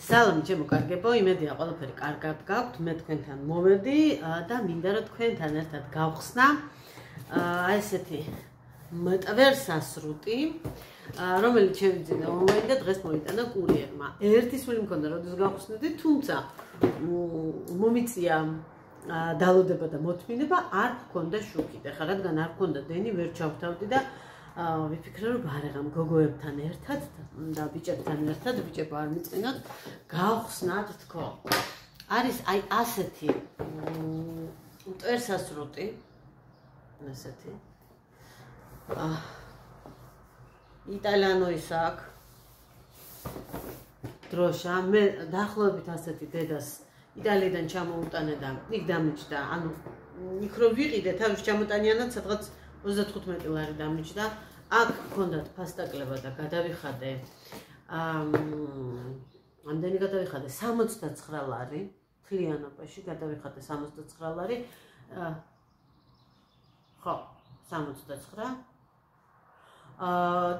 სალამი ჩემო კარგებო, იმედია ყველაფერი კარგად გაქვთ, მე თქვენთან მოვედი და მინდა რომ თქვენთან ერთად გავხსნა ესეთი მტვერსასრუტი, რომელიც შევიძინა ონლაინ და დღეს მოიტანა კურიერმა. ერთი სული მქონდა როდის გავხსნიდი, თუმცა მომიწია დალოდება და მოთმინება არ გქონდა შუქით. ეხლა რადგან არ გქონდა დენი, ვერ ჩავთავდი და ვიფიქრე რომ ბარაღამ გოგოებთან ერთად და ბიჭებთან ერთად, ბიჭებო არ მიწინოთ, გავხსნათ თქო. არის აი ასეთი მტვერსასრუტი, ასეთი. იტალიანოის აქვს დროშა, მე დაახლოებით ასეთი დედას იტალიიდან ჩამოუტანე და იქ დამიჯდა, ანუ იქ რო ვიყიდე, თავის ჩამოტანიანად სადღაც 35 ლარი დამიჯდა. აქ გქონდათ ფასტაკლება და გადავიხადე ამდენი გადავიხადე 69 ლარი, მთლიანობაში გადავიხადე 69 ლარი. ხო, 69.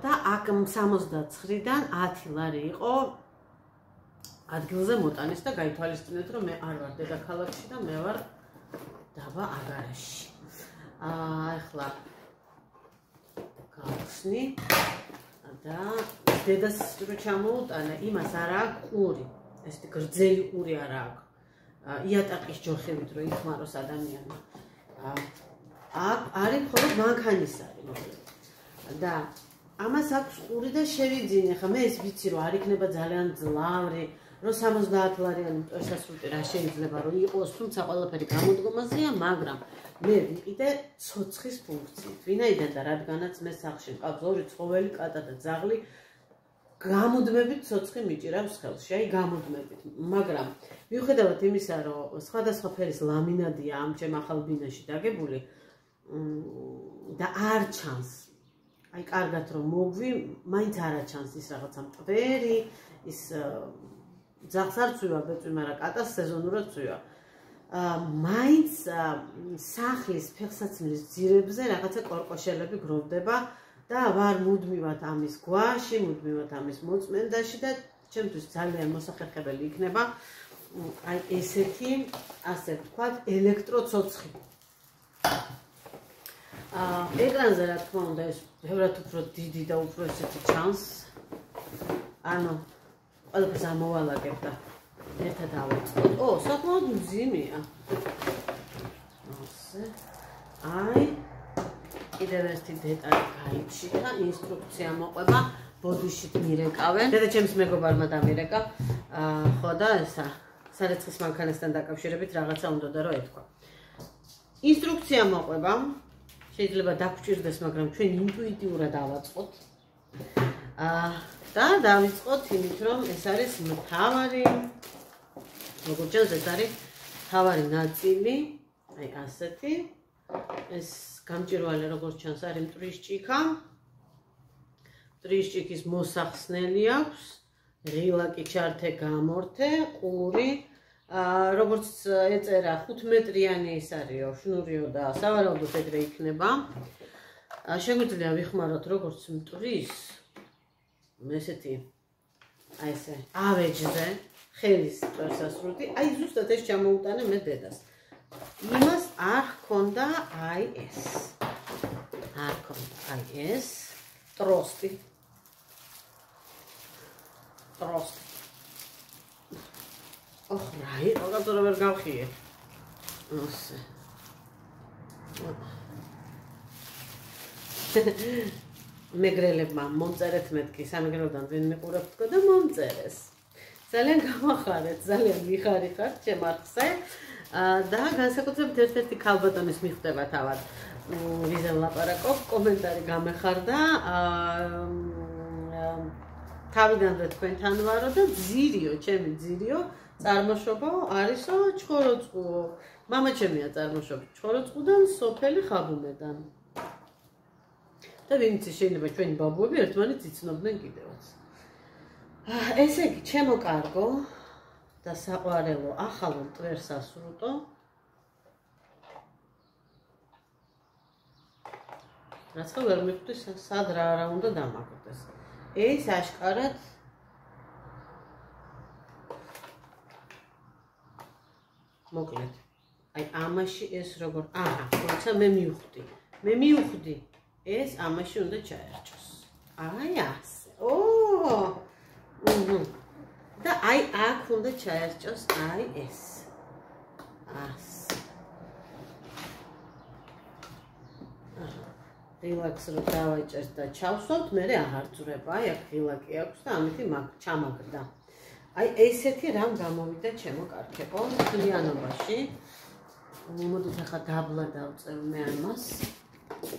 და აქ 69-დან 10 ლარი იყო ადგილზე მოტანის და გაითვალისწინეთ, რომ მე არ ვარ დედაქალაქში და მე ვარ დაბა აგარაში. ეხლა გავხსნი და დედას რო ჩამოუტანა, იმას არ აქვს ყური, ესეთი გრძელი ყური არ აქვს. იატაკის ჯოხებით რო იხმაროს ადამიანმა. არის მხოლოდ მანქანისარი, მოკლედ. და ამას აქვს ყური და შევიძინე, ხა მე ეს ვიცი რომ არ იქნება ძალიან ძლავრი, რომ 70 ლარიანი მტვერსასრუტი რა შეიძლება რომ იყოს, თუმცა ყველაფერი გამოდგომაზეა, მაგრამ მე ვიყიდე ცოცხის ფუნქციით. ვინაიდან და რადგანაც მე სახლში მყავს ორი ცხოველი, კატა და ძაღლი, გამუდმებით ცოცხი მიჭირავს ხელში, აი გამუდმებით. მაგრამ მიუხედავად იმისა, რომ სხვადასხვა ფერის ლამინადია ამ ჩემ ახალ ბინაში დაგებული და არ ჩანს, აი კარგად რომ მოვვი, მაინც არ აჩანს ის რაღაცა მტვერი, ის ძაღლს არ წვივა ბეწვი, მაგრამ კატას სეზონურად წვივა. მაინც სახლის ფეხსაცმლის ძირებზე რაღაცა კორკოშელები გროვდება და ვარ მუდმივად ამის გვაში, მუდმივად ამის მოწმენდაში და ჩემთვის ძალიან მოსახერხებელი იქნება აი ესეთი, ასე ვთქვათ, ელექტროცოცხი. ეკრანზე რა თქმა უნდა ეს ბევრად უფრო დიდი და უფრო ესეთი ჩანს. ანუ ყველაფერს ამოვალაგებ და ერთად ავეწყოთ. საკმაოდ მძიმეა. ასე. აი კიდევ ერთი დეტალი გაიჩინა, ინსტრუქცია მოყვება, ბოდიშით მირეკავენ. დედა ჩემს მეგობარმა დამირეკა. ხო და ესა სარეცხის მანქანასთან დაკავშირებით რაღაცა უნდა და რომ ეთქვა. ინსტრუქცია მოყვება. შეიძლება დაგჭირდეს, მაგრამ ჩვენ ინტუიტიურად ავაწყოთ. და დავიწყოთ იმით, რომ ეს არის მთავარი, როგორც ჩანს, ეს არის მთავარი ნაწილი, აი ასეთი. ეს გამჭვირვალე, როგორც ჩანს, არის მტვრის ჭიქა. მტვრის ჭიქის მოსახსნელი აქვს, ღილაკი, ჩართე, გამორთე, ყური. როგორც ეწერა 5 მეტრიანი ის არისო, შნურიო და სავარაუდოდ ეგრე იქნება. შეგვიძლია ვიხმაროთ როგორც მტვრის ესეთი აი ესე ავეჯზე ხელის მტვერსასრუტი, აი ზუსტად ეს ჩამოუტანე მე დედას. იმას არ ჰქონდა აი ეს. არ ჰქონდა აი ეს ტროსტი. რაი, რაღაცა ვერ გავხიე. ასე. მეგრელებმა მომწერეთ მეთქი, სამეგრელოდან ვინ მიყურებთ თქო და მომწერეს. ძალიან გამახარეთ, ძალიან მიხარიხართ ჩემ არხზე და განსაკუთრებით ერთ-ერთი ქალბატონის მიხვდება თავად. ვიზე ვლაპარაკობ, კომენტარი გამეხარდა. თავიდანვე თქვენთან ვარო და ძირიო, ჩემი ძირიო წარმოშობა არისო ჩხოროწყუო. მამა ჩემია წარმოშობით ჩხოროწყუდან, სოფელი ხაბუნედან. და ვინც შეიძლება ჩვენი ბაბუები ერთმანეთს იცნობდნენ კიდევაც. ესე იგი, ჩემო კარგო და საყვარელო ახალ მტვერსასრუტო. რაც ხო ვერ მიხვდი სად რა უნდა დამაგდეს. ეს აშკარად მოკლედ. აი ამაში ეს როგორ თუმცა მე მივხვდი. ეს ამაში უნდა ჩაერჭოს. აი ასე. და აი აქ უნდა ჩაერჭოს აი ეს. ასე. ღილაკს რო დავაჭერთ და ჩავსვათ, მე აღარ ძვრება. აი აქ ღილაკი აქვს და ამითი ჩამაგდა. აი ესეთი რამ გამოვიდა ჩემო კარგებო მთლიანობაში. მოდით ახლა დაბლა დავწევ მე ამას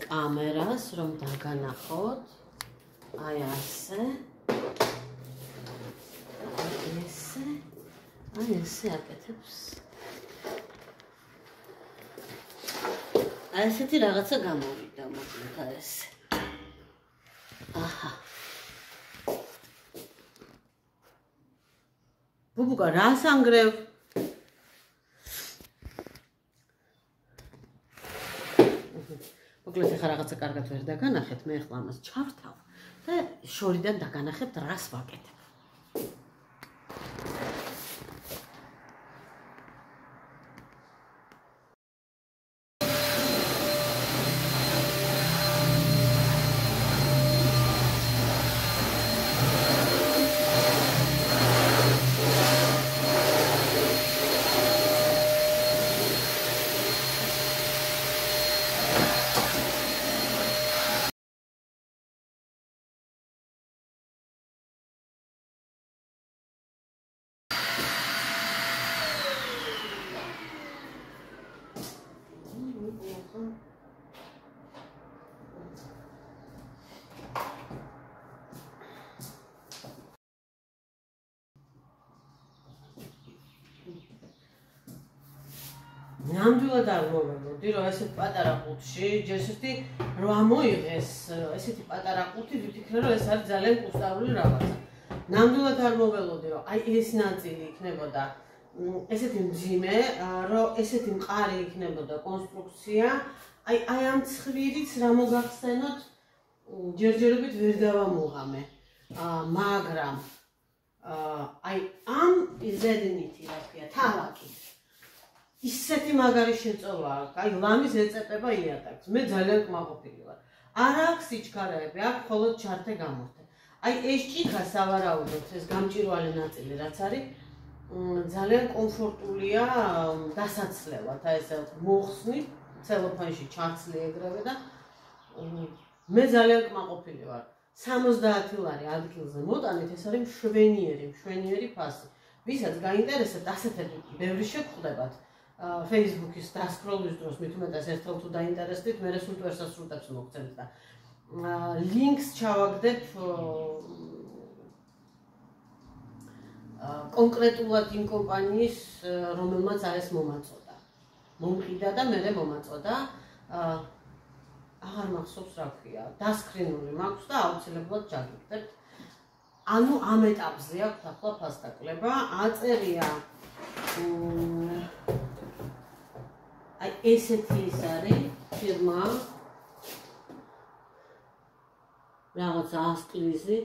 კამერას რომ დაგანახოთ. აი ასე. აი ესე აკეთებს. აი ესეთი რაღაცა გამოვიდა მოკლედ აი ესე. აჰა. ბუბუკა რას ანგრევ? მოკლედ ახლა რაღაცა კარგად ვერ დაგანახეთ, მე ახლა ამას ჩავრთავ და შორიდან დაგანახებთ რას ვაკეთებ. ნამდვილად არ მოვემოდი, რომ ესეთ პატარა ყუთში, ჯერსეთი რომ ამოიღეს ესეთი პატარა ყუთი, ვიფიქრე, რომ ეს არის ძალიან კუსტარული რაღაცა. ნამდვილად არ მოველოდი, რომ აი ეს ნაწილი იქნებოდა ესეთი მძიმე, რომ ესეთი მყარი იქნებოდა კონსტრუქცია, აი ამ ცხვირიც რა მოგახსენოთ, ჯერჯერობით ვერ დავამოღამე. მაგრამ აი ამ ზედნითი რა ქვია, თავაკი ისეთი მაგარი შეწოვა აქვს, აი ლამის ეწეპება იატაკს. მე ძალიან კმაყოფილი ვარ. არ აქვს სიჩქარეები, აქ მხოლოდ ჩართე გამორთე. აი ეს ჭიქა სავარაუდოდ, ეს გამჭვირვალე ნაწილი რაც არის, ძალიან კომფორტულია დასაცლელად, აი ესე მოხსნი, ცელოფანში ჩაცლი ეგრევე და მე ძალიან კმაყოფილი ვარ. 70 ლარი ადგილზე მოტანით, ეს არის მშვენიერი ფასი. ვისაც გაინტერესებთ, ასეთები ბევრი შეგხვდებათ. Facebook-ის დასკროლის დროს მით უმეტეს ერთხელ თუ დაინტერესდით, მე სულ თვერსასრუტებს მოგცემთ და ლინკს ჩავაგდებ კონკრეტულად იმ კომპანიის, რომელმაც არის მომაწოდა. მომყიდა და მე მომაწოდა. აღარ მახსოვს რა ქვია, დასკრინული მაქვს და აუცილებლად ჩაგიგდებთ. ანუ ამ ეტაპზე აქვს ახლა ფასდაკლება, აწერია აი ესეთი ის არის ფირმა რაღაცა ასკლიზი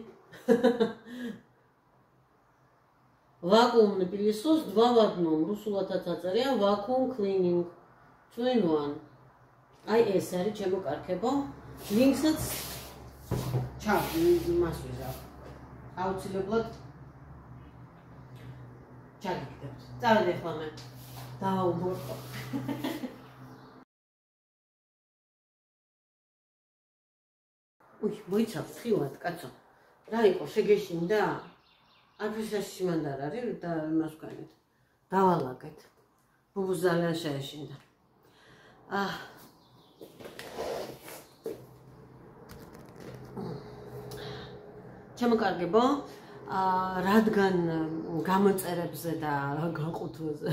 ვაკუუმ პილისოს 2 в 1 რუსულადაც აწერია vacuum cleaning 2-in-1 აი ეს არის ჩემო კარგებო ლინკსაც მას ვიზავ აუცილებლად ჩაგიგდებთ წავედი ახლა მე დავაუმორყო მოიცავ ხილად კაცო რა იყო შეგეშინდა აფისაში მანდ არ არის და იმას ვქანით დავალაგეთ ბუბუს ძალიან შეეშინდა ჩემოკარგებო რადგან გამოწერებზე და გაყუთვაზე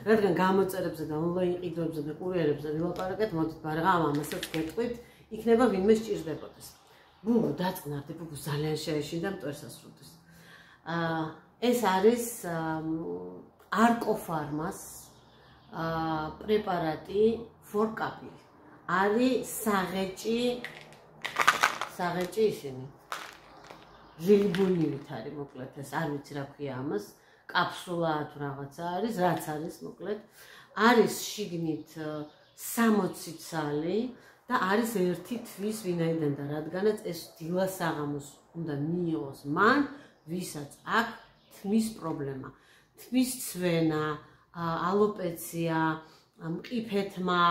რადგან გამოწერებზე და ონლაინ ყიდვებზე და კურიერებზე ვილაპარაკეთ მოდით მაგრამ ამასაც გეტყვით იქნება ვინმე სჭირდებოდეს ბუბუ დაწყნარდი ბუბუს ძალიან შეეშინდა მტვერსასრუტის ეს არის არკოფარმას პრეპარატი ფორკაპი არის საღეჭი ისინი ჟილიბუნივით არის მოკლედ ეს არ ვიცი რა ქვია ამას კაფსულა თუ რაღაცა არის რაც არის მოკლედ არის შიგნით 60 ცალი და არის ერთი თვის ვინაიდან და რადგანაც ეს დილა საღამოს უნდა მიიღოს მან, ვისაც აქვს თმის პრობლემა. თმის ცვენა, ალოპეცია, მყიფეთმა,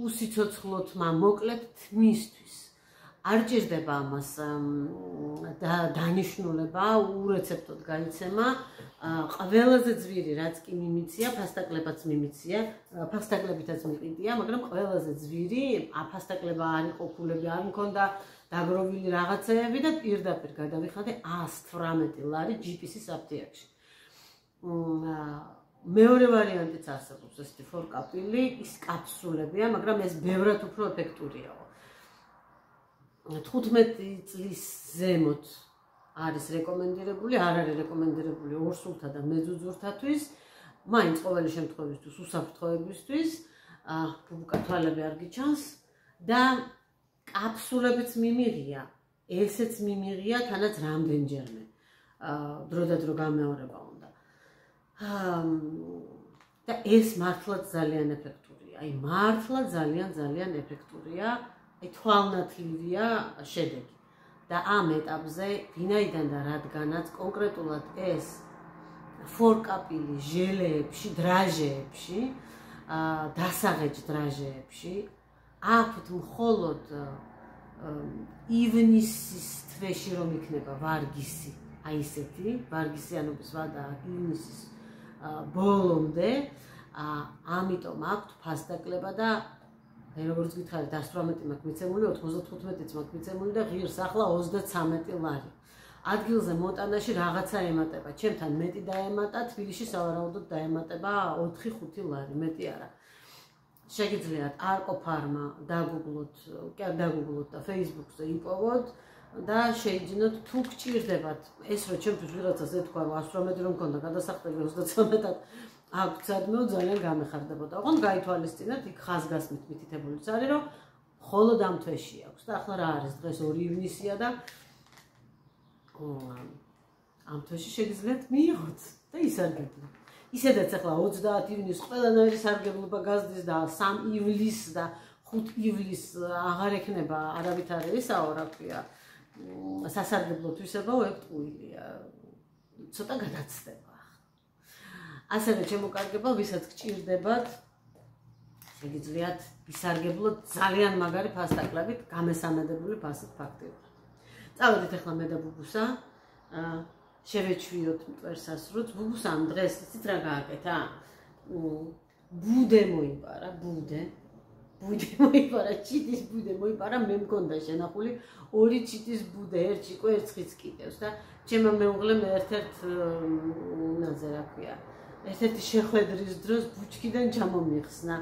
უსიცოცხლოთმა, მოკლედ თმისთვის. არ ჭირდება ამას დანიშნულება, ურეცეპტოდ გაიცემა. ყველაზე ძვირი რაც კი მიმიცია, ფასტაკლებაც მიმიცია, ფასტაკლებითაც მიყიდია, მაგრამ ყველაზე ძვირი ფასტაკლება არ იყო, ქულები არ მქონდა, დაგროვილი რაღაცეები და პირდაპირ გადავიხადე 118 ლარი GPC-ის აფთიაქში. მეორე ვარიანტიც არსებობს, ესეთი ფორკაპილი, ის კაფსულებია, მაგრამ ეს ბევრად უფრო ეფექტურიაო. 15 წლის ზემოთ არის რეკომენდირებული, არ არის რეკომენდირებული ორსულთა და მეძუძურთათვის, მაინც ყოველი შემთხვევისთვის, უსაფრთხოებისთვის, ბუბუკა თვალები არ გიჩანს და კაფსულებიც მიმიღია, ესეც მიმიღია თანაც რამდენჯერმე. დრო და დრო გამეორება უნდა. და ეს მართლაც ძალიან ეფექტურია. აი მართლა ძალიან ეფექტურია. თვალნათლივია შედეგი და ამ ეტაპზე ვინაიდან და რადგანაც კონკრეტულად ეს ფორკაპილი ჟელეებში, დრაჟეებში, დასაღეჯ დრაჟეებში აქვთ მხოლოდ ივნისის თვეში რომ იქნება ვარგისი, აი ესეთი ვარგისიანობის ვადა ივნისის ბოლომდე, ამიტომ აქვთ ფასდაკლება და როგორც გითხარით 118 მაქვს მიცემული, 95-იც მაქვს მიცემული და ღირს ახლა 33 ლარი. ადგილზე მოტანაში რაღაცა ემატება, ჩემთან მეტი დაემატა, თბილისში სავარაუდოდ დაემატება 4-5 ლარი, მეტი არა. შეგიძლიათ არკოფარმა დაგუგლოთ, დაგუგლოთ და Facebook-ზე იპოვოთ და შეიძინოთ თუ გჭირდებათ ეს რომ ჩემთვის ვიღაცას ეთქვა 118 რომ მქონდა გადასახდები 33-ად აქვს სადმე ძალიან გამეხარდებოდა. ოღონდ გაითვალისწინეთ, იქ ხაზგასმით მითითებულიც არის, რომ მხოლოდ ამ თვეში აქვს და ახლა რა არის დღეს 2 ივნისია და ამ თვეში შეგიძლიათ მიიღოთ და ისარგებლოთ. ისედაც ახლა 30 ივნისს ყველანაირი სარგებლობა გაზრდის და 3 ივლისს და 5 ივლისს აღარ ექნება არავითარი ესაო, რა ქვია, სასარგებლო თვისებაო, ეგ ტყუილია. ცოტა გადაცდება. ასევე შემოკარგება, ვისაც გჭირდებათ, შეგიძლიათ ისარგებლოთ ძალიან მაგარი ფასტაკლებით, გამესამედებული ფასით ფაქტიურად. წავედით ახლა მე და ბუბუსა, შევეჩვიოთ მტვერსასრუთ. ბუბუსამ დღეს იცით რა გააკეთა? ბუდე მოიპარა, ბუდე მოიპარა, ჩიტის ბუდე მოიპარა, მე მქონდა შენახული 2 ჩიტის ბუდე, ერთი კვერცხიც კიდევს და ჩემმა მეუღლემ ერთ-ერთ ნაზე რა ქვია, ერთ-ერთი შეხვედრის დროს ბუჩქიდან ჩამომიხსნა.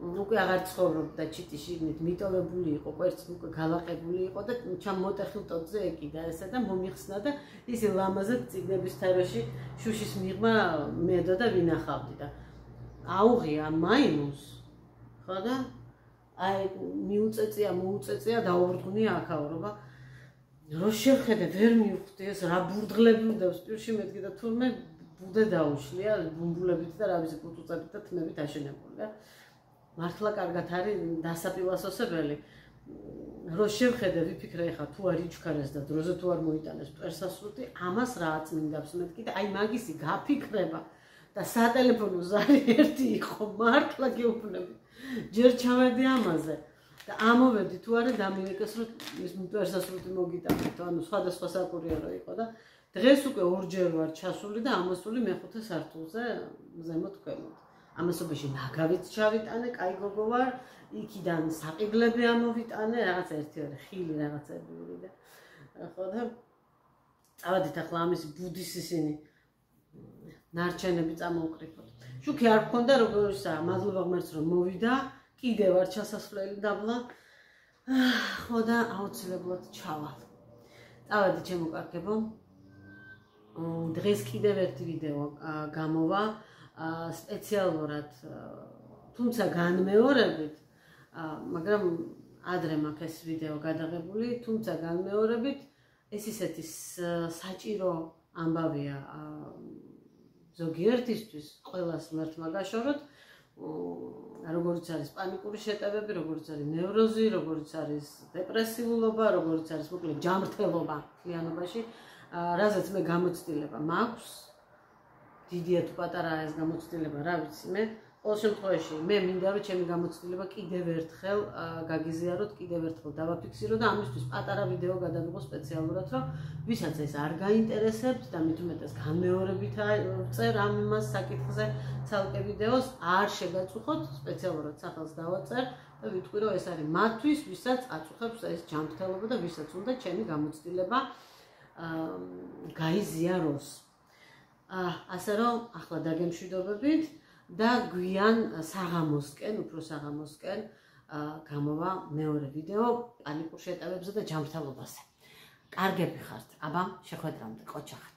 უკვე აღარ ცხოვრობდა ჩიტი შიგნით, მიტოვებული იყო, კვერცხი უკვე გალაყებული იყო და ჩამოტეხილ ტოტზე ეკიდა ესა და მომიხსნა და ისე ლამაზად წიგნების თაროში შუშის მიღმა მედო და ვინახავდი და აუღია მაიმუნს. ხო და აი მოუწეწია დაუბრუნია აქაურობა. რო შეხედე ვერ მივხვდი ეს რა ბურდღლები უდევს პირში მეთქი და თურმე ბუდე დაუშლია ბუმბულებით და რავისი კუწუწებით და თმებით აშენებული და მართლა კარგად არის დასაპირლასოსებელი. რო შევხედე ვიფიქრე ხა თუ არ იჩქარეს და დროზე თუ არ მოიტანეს მტვერსასრუტი, ამას რაც მინდავს მეთქი და აი მაგისი გაფიქრება და სატელეფონო ზარი ერთი იყო, მართლა გეუბნები. ჯერ ჩავედი ამაზე და ამოვედი თუ არა დამივეკეს რომ ის მტვერსასრუტი მოგიტანეთ, ანუ სხვადასხვა საკურიერო იყო და დღეს უკვე ორჯერ ვარ ჩასული და ამასული მეხუთე სართულზე ზემოთ ქვემოთ. ამასობაში ნაგავიც ჩავიტანე, კაი გოგო ვარ, იქიდან საყიდლები ამოვიტანე, რაღაც ერთი-ორი ხილი რაღაცები და ხო და წავედით ახლა ამის ბუდის ისინი ნარჩენები წამოვკრიფოთ. შუქი არ მქონდა, როგორიცაა, მადლობა ღმერთს რომ მოვიდა, კიდევ არ ჩასასვლელი დაბლა. ხო და აუცილებლად ჩავალ. წავედით შემოკარგებო. დღეს კიდევ ერთი ვიდეო გამოვა. სპეციალურად, თუმცა განმეორებით, მაგრამ ადრე მაქვს ეს ვიდეო გადაღებული, თუმცა განმეორებით, ეს ისეთი საჭირო ამბავია ზოგიერთისთვის, ყველას მართლა გაშოროთ, როგორც არის პანიკური შეტევები, როგორც არის ნევროზი, როგორც არის დეპრესიულობა, როგორც არის მოკლედ ჯანმრთელობა მთლიანობაში, რაზეც მე გამოცდილება მაქვს. დიდია თუ პატარაა ეს გამოცდილება, რა ვიცი მე. ყოველ შემთხვევაში მე მინდა რომ ჩემი გამოცდილება კიდევ ერთხელ გაგიზიაროთ, კიდევ ერთხელ დავაფიქსირო და ამისთვის პატარა ვიდეო გადავიღო სპეციალურად, რომ ვისაც ეს არ გაინტერესებთ და მით უმეტეს განმეორებით წერ ამ იმას საკითხზე ცალკე ვიდეოს, არ შეგაწუხოთ, სპეციალურად სახელს დავაწერ და ვიტყვი რომ ეს არის მათთვის, ვისაც აწუხებს ეს ჯანმრთელობა და ვისაც უნდა ჩემი გამოცდილება გაიზიაროს. ასე რომ ახლა დაგემშვიდობებით და გვიან საღამოსკენ, უფრო საღამოსკენ გამოვა მეორე ვიდეო პანიკურ შეტევებზე და ჯანმრთელობაზე. კარგები ხართ, აბა შეხვედრამდე, ყოჩახთ.